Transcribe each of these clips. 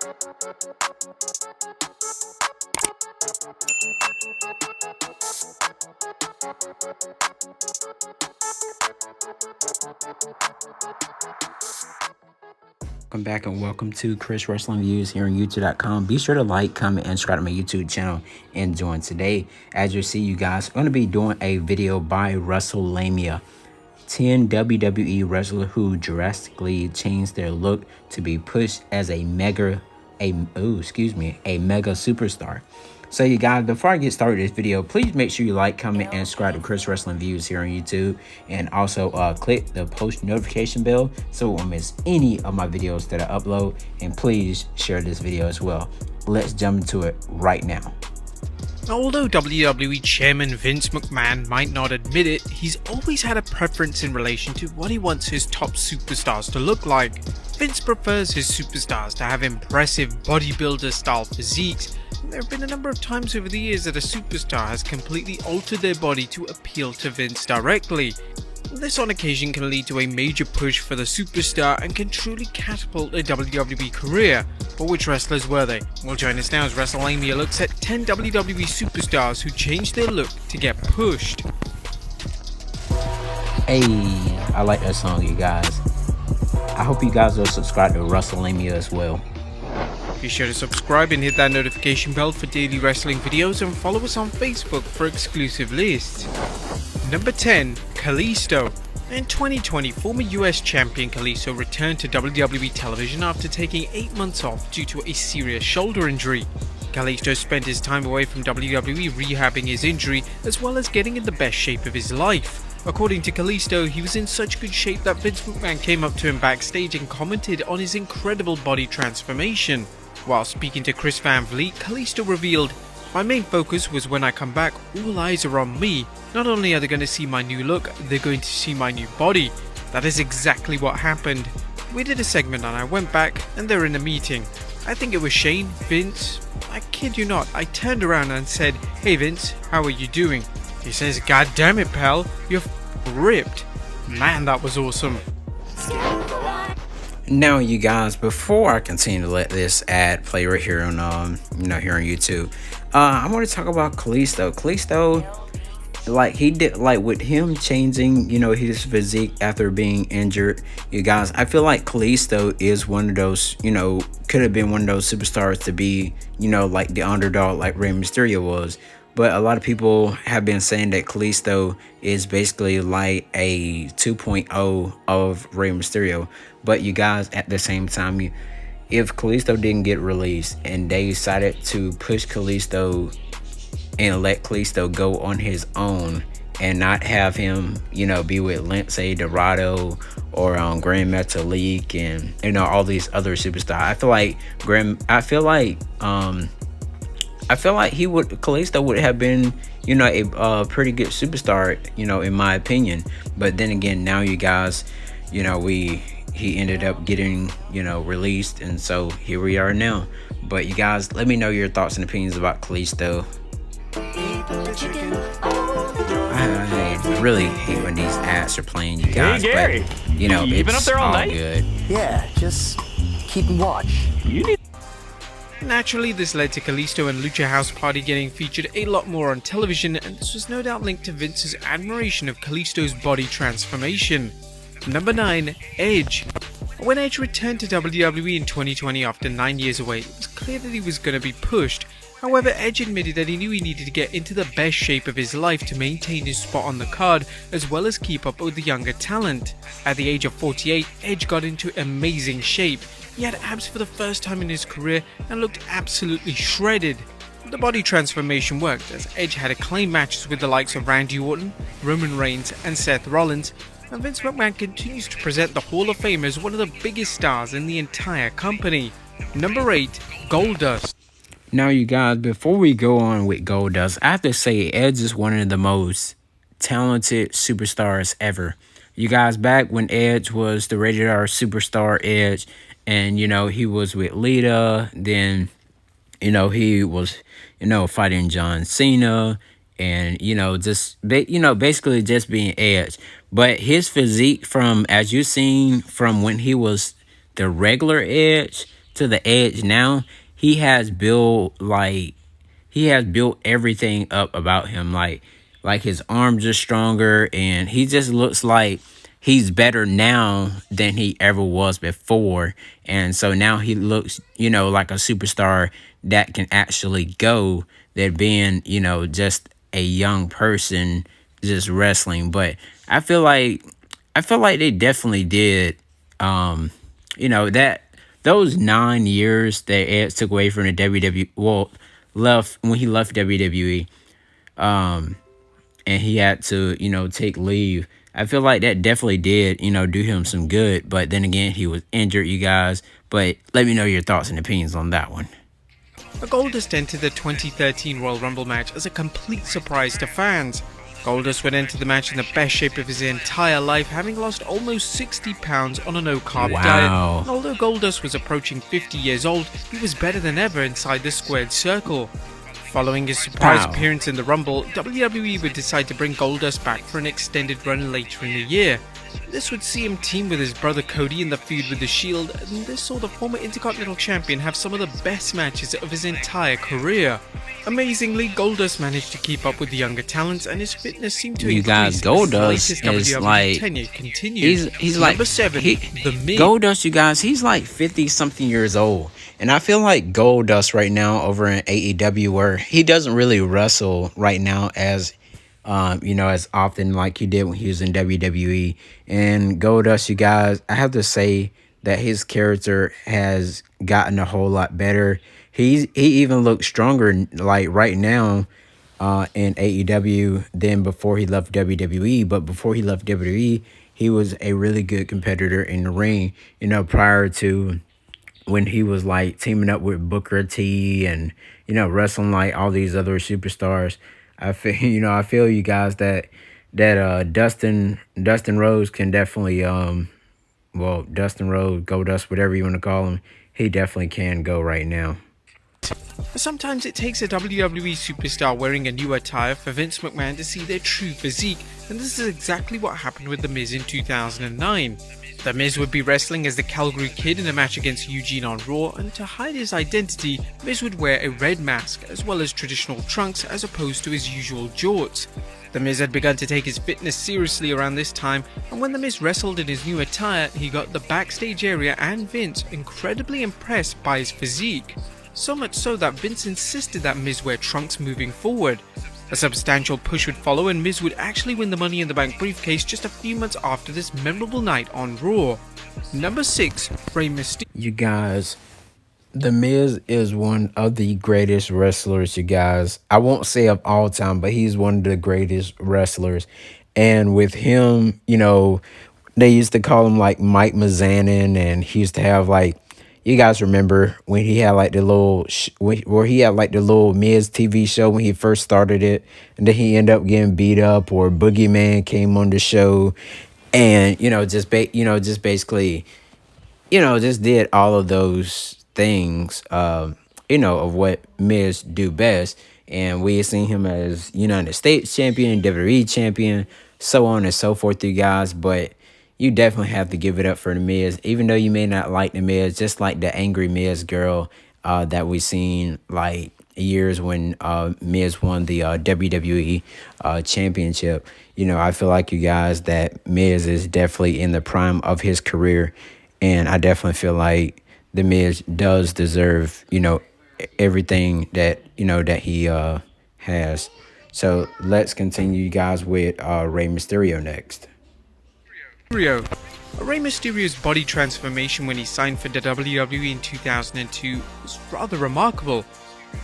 Welcome back and welcome to Chris Wrestling Views here on YouTube.com. Be sure to like, comment, and subscribe to my YouTube channel and join today. As you see, you guys, I'm going to be doing a video by WrestleMania. 10 WWE wrestlers who drastically changed their look to be pushed as a mega superstar. So you guys, before I get started with this video, please make sure you like, comment, and subscribe to Chris Wrestling Views here on YouTube. And also click the post notification bell so you won't miss any of my videos that I upload. And please share this video as well. Let's jump into it right now. Although WWE Chairman Vince McMahon might not admit it, he's always had a preference in relation to what he wants his top superstars to look like. Vince prefers his superstars to have impressive bodybuilder style physiques, and there have been a number of times over the years that a superstar has completely altered their body to appeal to Vince directly. This on occasion can lead to a major push for the superstar and can truly catapult a WWE career. But which wrestlers were they? Well, join us now as WrestleMania looks at 10 WWE superstars who changed their look to get pushed. Hey, I like that song, you guys. I hope you guys will subscribe to WrestleMania as well. Be sure to subscribe and hit that notification bell for daily wrestling videos, and follow us on Facebook for exclusive lists. Number 10. Kalisto. In 2020, former US champion Kalisto returned to WWE television after taking 8 months off due to a serious shoulder injury. Kalisto spent his time away from WWE rehabbing his injury as well as getting in the best shape of his life. According to Kalisto, he was in such good shape that Vince McMahon came up to him backstage and commented on his incredible body transformation. While speaking to Chris Van Vliet, Kalisto revealed, "My main focus was when I come back, all eyes are on me. Not only are they going to see my new look, they're going to see my new body." That is exactly what happened. We did a segment and I went back and they're in a meeting. I think it was Shane, Vince. I kid you not, I turned around and said, "Hey Vince, how are you doing?" He says, "God damn it, pal, you're ripped." Man, that was awesome. Now, you guys, before I continue to let this ad play right here on here on YouTube, I want to talk about Kalisto. Kalisto, like he did, like with him changing, his physique after being injured. You guys, I feel like Kalisto is one of those, could have been one of those superstars to be, like the underdog, like Rey Mysterio was. But a lot of people have been saying that Kalisto is basically like a 2.0 of Rey Mysterio. But you guys, at the same time, if Kalisto didn't get released and they decided to push Kalisto and let Kalisto go on his own and not have him, be with Lindsay Dorado or Grand Metalik and all these other superstars, I feel like Kalisto would have been, a pretty good superstar, in my opinion. But then again, now you guys, he ended up getting, released, and so here we are now. But you guys, let me know your thoughts and opinions about Kalisto. I really hate when these ads are playing, you guys. Hey Gary, but it's up there all night? Good. Yeah, just keeping watch. Naturally, this led to Kalisto and Lucha House Party getting featured a lot more on television, and this was no doubt linked to Vince's admiration of Kalisto's body transformation. Number 9. Edge. When Edge returned to WWE in 2020 after 9 years away, it was clear that he was going to be pushed. However, Edge admitted that he knew he needed to get into the best shape of his life to maintain his spot on the card, as well as keep up with the younger talent. At the age of 48, Edge got into amazing shape. He had abs for the first time in his career and looked absolutely shredded. The body transformation worked, as Edge had acclaimed matches with the likes of Randy Orton, Roman Reigns, and Seth Rollins, and Vince McMahon continues to present the Hall of Fame as one of the biggest stars in the entire company. Number 8. Goldust. Now, you guys, before we go on with Goldust, I have to say Edge is one of the most talented superstars ever. You guys, back when Edge was the rated R superstar Edge, and he was with Lita, then he was fighting John Cena, and basically just being Edge. But his physique, from as you've seen from when he was the regular Edge to the edge now, he has built everything up about him. Like his arms are stronger, and he just looks like he's better now than he ever was before. And so now he looks, like a superstar that can actually go, that being, just a young person just wrestling. But I feel like they definitely did, that those 9 years that Ed took away from the WWE, well, left when he left WWE, and he had to, take leave. I feel like that definitely did, do him some good. But then again, he was injured, you guys. But let me know your thoughts and opinions on that one. Goldust entered the 2013 Royal Rumble match as a complete surprise to fans. Goldust would enter the match in the best shape of his entire life, having lost almost 60 pounds on a no-carb diet. And although Goldust was approaching 50 years old, he was better than ever inside the squared circle. Following his surprise appearance in the Rumble, WWE would decide to bring Goldust back for an extended run later in the year. This would see him team with his brother Cody in the feud with The Shield, and this saw the former Intercontinental Champion have some of the best matches of his entire career. Amazingly, Goldust managed to keep up with the younger talents, and his fitness seemed to increase as the latest WWE tenure continued. He's like, Number 7, The Miz. Goldust, you guys, he's like 50-something years old. And I feel like Goldust right now over in AEW, where he doesn't really wrestle right now as as often like he did when he was in WWE. And Goldust, you guys, I have to say that his character has gotten a whole lot better. He even looks stronger like right now in AEW than before he left WWE. But before he left WWE, he was a really good competitor in the ring, prior to when he was like teaming up with Booker T and, wrestling like all these other superstars. I feel you guys that Dustin Rhodes can definitely Dustin Rhodes, Goldust, whatever you want to call him, he definitely can go right now. Sometimes it takes a WWE superstar wearing a new attire for Vince McMahon to see their true physique, and this is exactly what happened with The Miz in 2009. The Miz would be wrestling as the Calgary Kid in a match against Eugene on Raw, and to hide his identity, Miz would wear a red mask as well as traditional trunks as opposed to his usual jorts. The Miz had begun to take his fitness seriously around this time, and when The Miz wrestled in his new attire, he got the backstage area and Vince incredibly impressed by his physique. So much so that Vince insisted that Miz wear trunks moving forward. A substantial push would follow, and Miz would actually win the Money in the Bank briefcase just a few months after this memorable night on Raw. Number 6, Rey Mysterio. You guys, The Miz is one of the greatest wrestlers, you guys. I won't say of all time, but he's one of the greatest wrestlers. And with him, they used to call him like Mike Mizanin, and he used to have like, you guys remember when he had like the little, where he had like the little Miz TV show when he first started it, and then he ended up getting beat up, or Boogeyman came on the show, and just basically, just did all of those things, of what Miz do best. And we have seen him as United States champion, WWE champion, so on and so forth, you guys. But you definitely have to give it up for The Miz, even though you may not like The Miz, just like the angry Miz girl that we seen like years when Miz won the WWE championship. I feel like, you guys, that Miz is definitely in the prime of his career, and I definitely feel like The Miz does deserve, everything that, that he has. So let's continue, you guys, with Rey Mysterio next. Rey Mysterio's body transformation when he signed for the WWE in 2002 was rather remarkable.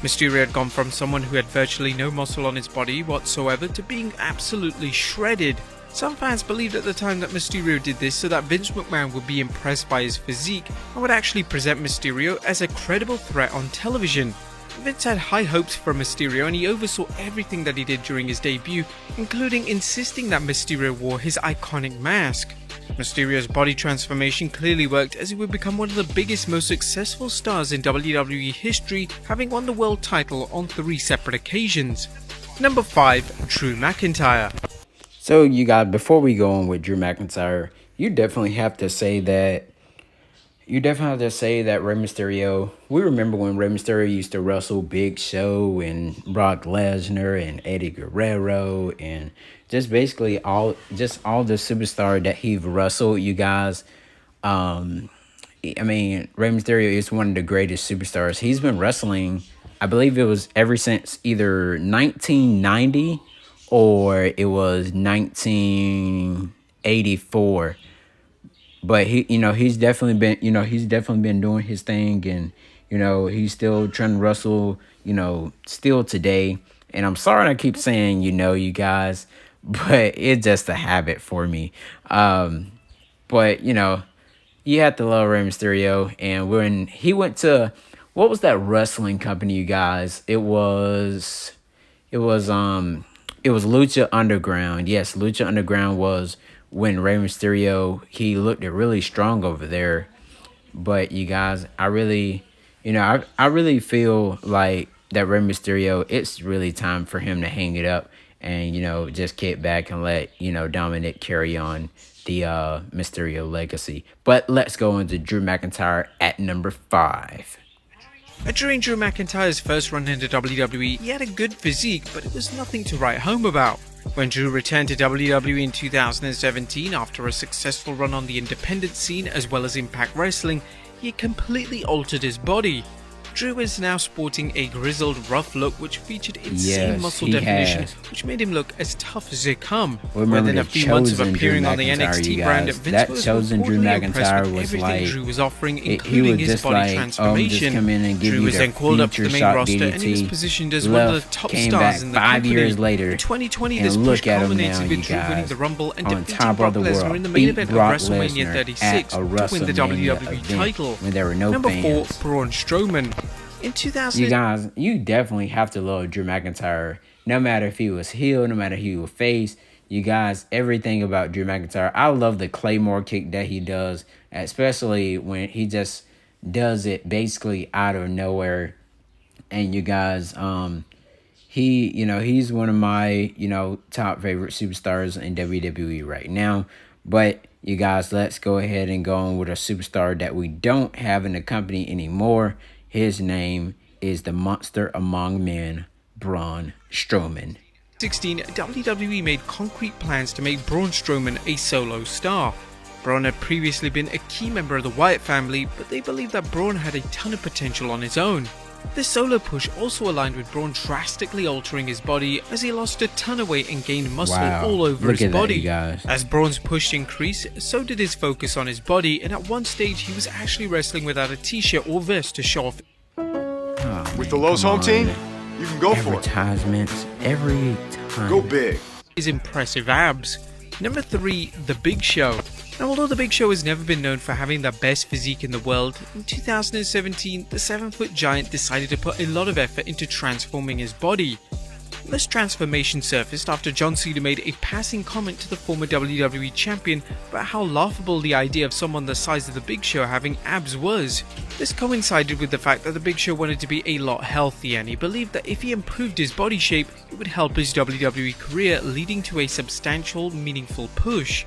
Mysterio had gone from someone who had virtually no muscle on his body whatsoever to being absolutely shredded. Some fans believed at the time that Mysterio did this so that Vince McMahon would be impressed by his physique and would actually present Mysterio as a credible threat on television. Vince had high hopes for Mysterio, and he oversaw everything that he did during his debut, including insisting that Mysterio wore his iconic mask. Mysterio's body transformation clearly worked, as he would become one of the biggest, most successful stars in WWE history, having won the world title on 3 separate occasions. Number 5, Drew McIntyre. So, you guys, before we go on with Drew McIntyre, you definitely have to say that, you definitely have to say that Rey Mysterio. We remember when Rey Mysterio used to wrestle Big Show and Brock Lesnar and Eddie Guerrero and just basically all the superstar that he wrestled. You guys, I mean, Rey Mysterio is one of the greatest superstars. He's been wrestling, I believe it was ever since either 1990 or it was 1984. But he's definitely been doing his thing, and he's still trying to wrestle, still today. And I'm sorry I keep saying, you guys, but it's just a habit for me. But you have to love Rey Mysterio. And when he went to, what was that wrestling company, you guys? It was Lucha Underground. Yes, Lucha Underground was when Rey Mysterio, he looked really strong over there. But you guys, I really, I really feel like that Rey Mysterio, it's really time for him to hang it up and, just get back and let, Dominic carry on the Mysterio legacy. But let's go into Drew McIntyre at number 5. During Drew McIntyre's first run into WWE, he had a good physique, but it was nothing to write home about. When Drew returned to WWE in 2017 after a successful run on the independent scene as well as Impact Wrestling, he completely altered his body. Drew is now sporting a grizzled, rough look which featured insane muscle definition, which made him look as tough as they come. Within a few months of appearing on the NXT brand, Vince was reportedly impressed with everything Drew was offering, including his body transformation. Drew was then called up to the main roster and he was positioned as one of the top stars in the company. In 2020, this push culminated with Drew winning the Rumble and defeating Brock Lesnar in the main event of WrestleMania 36 to win the WWE title. Number 4, Braun Strowman. In 2000, you guys, you definitely have to love Drew McIntyre. No matter if he was heel, no matter if he was face, you guys, everything about Drew McIntyre. I love the Claymore kick that he does, especially when he just does it basically out of nowhere. And you guys, he's one of my, top favorite superstars in WWE right now. But you guys, let's go ahead and go on with a superstar that we don't have in the company anymore. His name is the Monster Among Men, Braun Strowman. 2016, WWE made concrete plans to make Braun Strowman a solo star. Braun had previously been a key member of the Wyatt family, but they believed that Braun had a ton of potential on his own. This solo push also aligned with Braun drastically altering his body as he lost a ton of weight and gained muscle all over his body. As Braun's push increased, so did his focus on his body, and at one stage he was actually wrestling without a t-shirt or vest to show off. With the Lowe's home team, you can go for it. Advertisements every time. Go big. His impressive abs. Number 3, The Big Show. Now, although The Big Show has never been known for having the best physique in the world, in 2017, the 7-foot giant decided to put a lot of effort into transforming his body. This transformation surfaced after John Cena made a passing comment to the former WWE champion about how laughable the idea of someone the size of The Big Show having abs was. This coincided with the fact that The Big Show wanted to be a lot healthier, and he believed that if he improved his body shape, it would help his WWE career, leading to a substantial, meaningful push.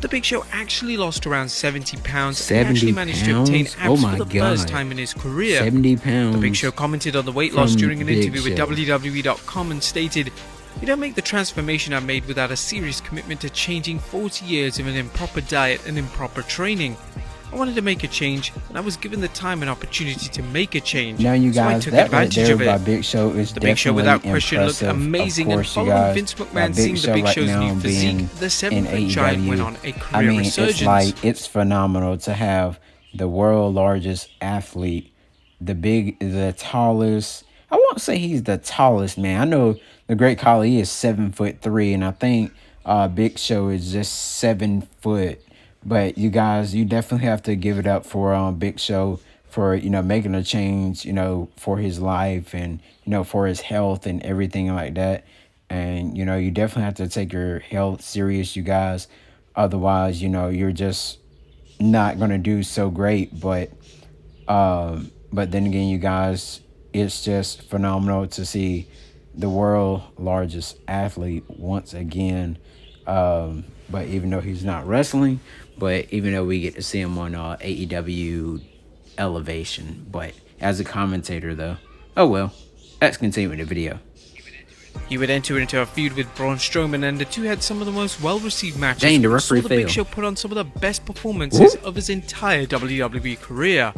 The Big Show actually lost around 70 pounds and actually managed to obtain abs for the first time in his career. 70 pounds. The Big Show commented on the weight loss during an interview with WWE.com and stated, "You don't make the transformation I made without a serious commitment to changing 40 years of an improper diet and improper training. I wanted to make a change, and I was given the time and opportunity to make a change. Now, you guys, so I took that advantage right of there it." by Big Show is The Big Show, without question, looked impressive. amazing, and Of course, you following guys, Vince McMahon that seeing the Big right Show's now new physique, being the in 7-foot giant went on a I career mean, resurgence. it's phenomenal to have the world largest athlete, the tallest. I won't say he's the tallest, man. I know the Great Khali is 7'3", and I think Big Show is just 7 foot. But you guys, you definitely have to give it up for Big Show for making a change, for his life and for his health and everything like that. And you definitely have to take your health serious, you guys. Otherwise, you're just not gonna do so great. But then again, you guys, it's just phenomenal to see the world largest athlete once again. But even though he's not wrestling, but even though we get to see him on AEW elevation. But as a commentator, though, oh well. Let's continue with the video. He would enter into a feud with Braun Strowman, and the two had some of the most well-received matches. Dang, the which saw referee the Big failed. Show put on some of the best performances of his entire WWE career.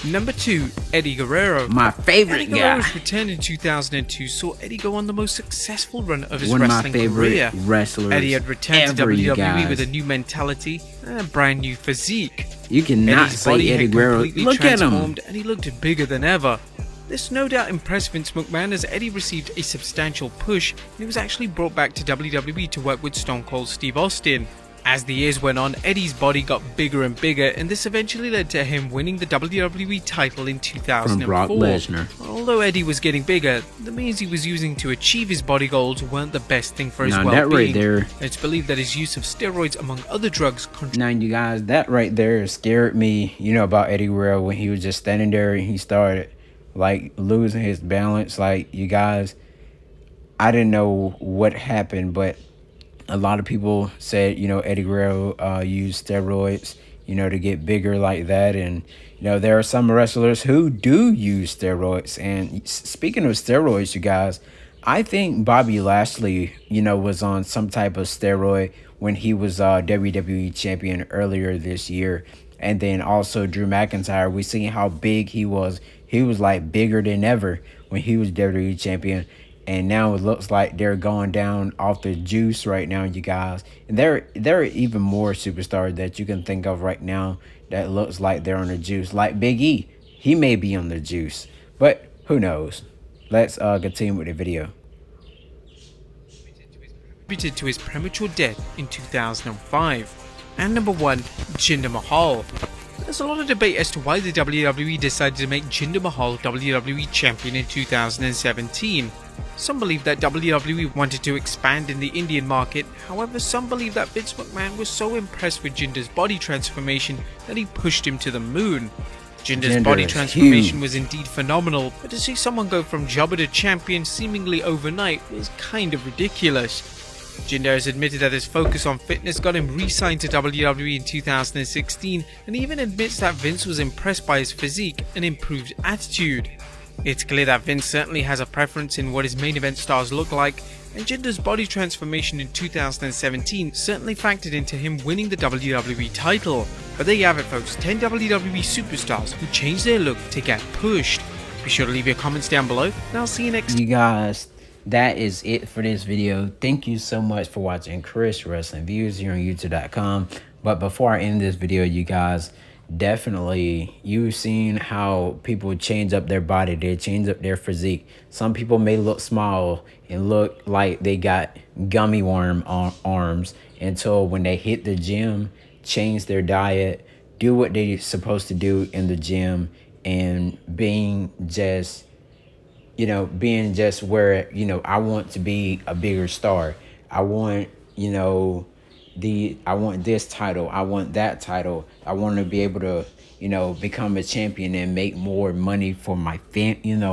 Number 2, Eddie Guerrero. My favorite Eddie guy. Guerrero's return in 2002 saw Eddie go on the most successful run of his One of my wrestling favorite career. wrestlers Eddie had returned to ever, you WWE guys. with a new mentality and a brand new physique. You cannot Eddie's body say Eddie had Guerrero. completely Look at him. transformed, and he looked bigger than ever. This no doubt impressed Vince McMahon, as Eddie received a substantial push and he was actually brought back to WWE to work with Stone Cold Steve Austin. As the years went on, Eddie's body got bigger and bigger, and this eventually led to him winning the WWE title in 2004. From Brock Lesnar. Although Eddie was getting bigger, the means he was using to achieve his body goals weren't the best thing for his Now, well-being. that right there. It's believed that his use of steroids, among other drugs, Now, you guys, that right there scared me, about Eddie Guerrero when he was just standing there and he started, like, losing his balance. Like, you guys, I didn't know what happened, but a lot of people said, Eddie Guerrero used steroids, to get bigger like that. And, there are some wrestlers who do use steroids. And speaking of steroids, you guys, I think Bobby Lashley, was on some type of steroid when he was WWE champion earlier this year. And then also Drew McIntyre, we seen how big he was. He was like bigger than ever when he was WWE champion. And now it looks like they're going down off the juice right now, you guys. And there are even more superstars that you can think of right now that looks like they're on the juice. Like Big E, he may be on the juice, but who knows? Let's continue with the video. contributed to his premature death in 2005. And number 1, Jinder Mahal. There's a lot of debate as to why the WWE decided to make Jinder Mahal WWE Champion in 2017. Some believe that WWE wanted to expand in the Indian market, however some believe that Vince McMahon was so impressed with Jinder's body transformation that he pushed him to the moon. Jinder's body transformation was indeed phenomenal, but to see someone go from jobber to champion seemingly overnight was kind of ridiculous. Jinder has admitted that his focus on fitness got him re-signed to WWE in 2016, and even admits that Vince was impressed by his physique and improved attitude. It's clear that Vince certainly has a preference in what his main event stars look like, and Jinder's body transformation in 2017 certainly factored into him winning the WWE title. But there you have it folks, 10 WWE superstars who changed their look to get pushed. Be sure to leave your comments down below, and I'll see you next time. You guys, that is it for this video. Thank you so much for watching Chris Wrestling Views here on YouTube.com. But before I end this video, you guys, definitely you've seen how people change up their body, they change up their physique. Some people may look small and look like they got gummy worm arms until when they hit the gym, change their diet, do what they're supposed to do in the gym, and being just where, I want to be a bigger star. I want, I want this title. I want that title. I want to be able to, become a champion and make more money for my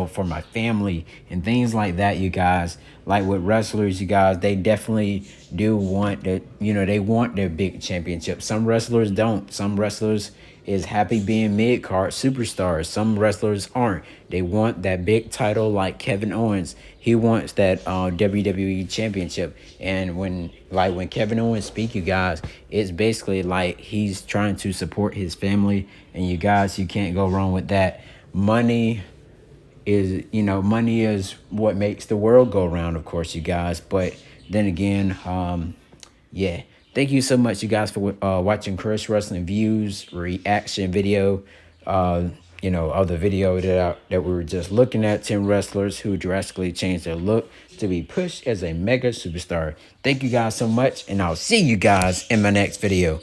for my family and things like that, you guys. Like with wrestlers, you guys, they definitely do want that, they want their big championship. Some wrestlers don't. Some wrestlers is happy being mid-card superstars. Some wrestlers aren't. They want that big title, like Kevin Owens. He wants that WWE championship. And when Kevin Owens speaks, you guys, it's basically like he's trying to support his family. And you guys, you can't go wrong with that. Money is, money is what makes the world go round, of course, you guys. But then again, yeah. Thank you so much, you guys, for watching Chris Wrestling Views reaction video. Of the video that we were just looking at, 10 wrestlers who drastically changed their look to be pushed as a mega superstar. Thank you guys so much, and I'll see you guys in my next video.